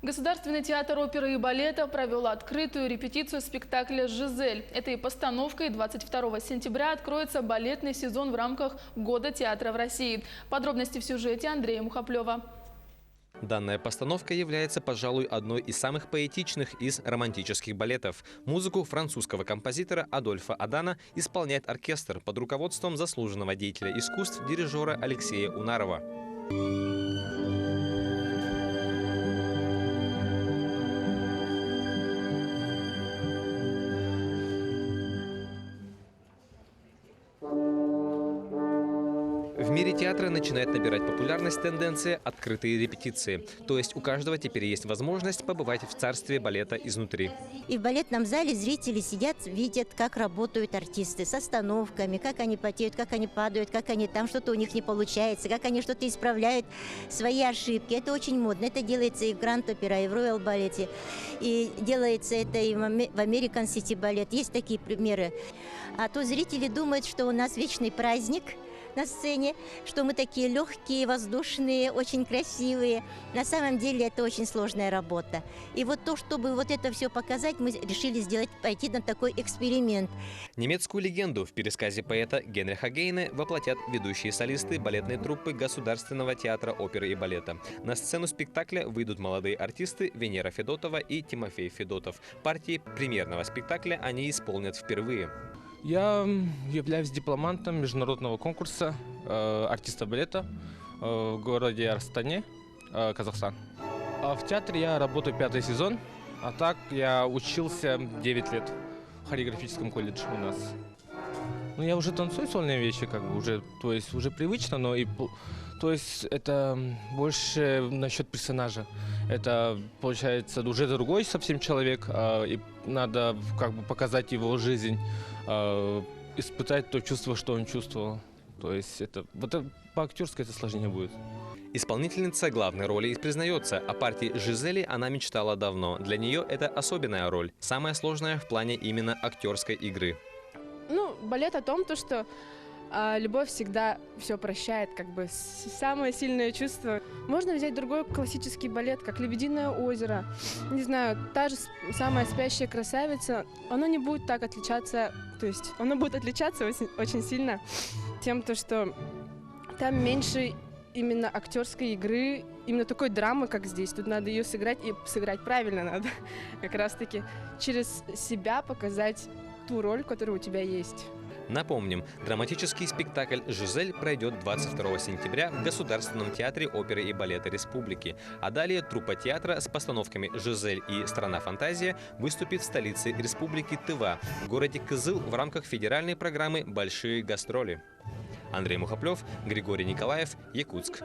Государственный театр оперы и балета провел открытую репетицию спектакля «Жизель». Этой постановкой 22 сентября откроется балетный сезон в рамках Года театра в России. Подробности в сюжете Андрея Мухоплева. Данная постановка является, пожалуй, одной из самых поэтичных из романтических балетов. Музыку французского композитора Адольфа Адана исполняет оркестр под руководством заслуженного деятеля искусств дирижера Алексея Унарова. В мире театра начинает набирать популярность тенденция «открытые репетиции». То есть у каждого теперь есть возможность побывать в царстве балета изнутри. И в балетном зале зрители сидят, видят, как работают артисты с остановками, как они потеют, как они падают, как они там что-то у них не получается, как они что-то исправляют, свои ошибки. Это очень модно. Это делается и в Гранд Опера, и в Роял балете. И делается это и в Американ Сити балет. Есть такие примеры. А то зрители думают, что у нас вечный праздник на сцене, что мы такие легкие, воздушные, очень красивые. На самом деле это очень сложная работа. И вот то, чтобы вот это все показать, мы решили пойти на такой эксперимент. Немецкую легенду в пересказе поэта Генриха Гейне воплотят ведущие солисты балетной труппы Государственного театра оперы и балета. На сцену спектакля выйдут молодые артисты Венера Федотова и Тимофей Федотов. Партии премьерного спектакля они исполнят впервые. Я являюсь дипломантом международного конкурса артиста балета в городе Астане, Казахстан. А в театре я работаю 5-й сезон, а так я учился 9 лет в хореографическом колледже у нас. Ну, я уже танцую сольные вещи, как бы уже, то есть уже привычно, но то есть это больше насчет персонажа. Это получается уже другой совсем человек, и надо как бы показать его жизнь, испытать то чувство, что он чувствовал. То есть это по-актерски это сложнее будет. Исполнительница главной роли признается, о партии Жизели она мечтала давно. Для нее это особенная роль, самая сложная в плане именно актерской игры. Балет о том, что любовь всегда все прощает, как бы самое сильное чувство. Можно взять другой классический балет, как «Лебединое озеро». Не знаю, та же самая «Спящая красавица», оно не будет так отличаться, то есть оно будет отличаться очень, очень сильно тем, что там меньше именно актерской игры, именно такой драмы, как здесь. Тут надо ее сыграть, и сыграть правильно надо. Как раз-таки через себя показать ту роль, которая у тебя есть. Напомним, драматический спектакль «Жизель» пройдет 22 сентября в Государственном театре оперы и балета Республики. А далее труппа театра с постановками «Жизель» и «Страна фантазия» выступит в столице Республики Тыва, в городе Кызыл в рамках федеральной программы «Большие гастроли». Андрей Мухоплев, Григорий Николаев, Якутск.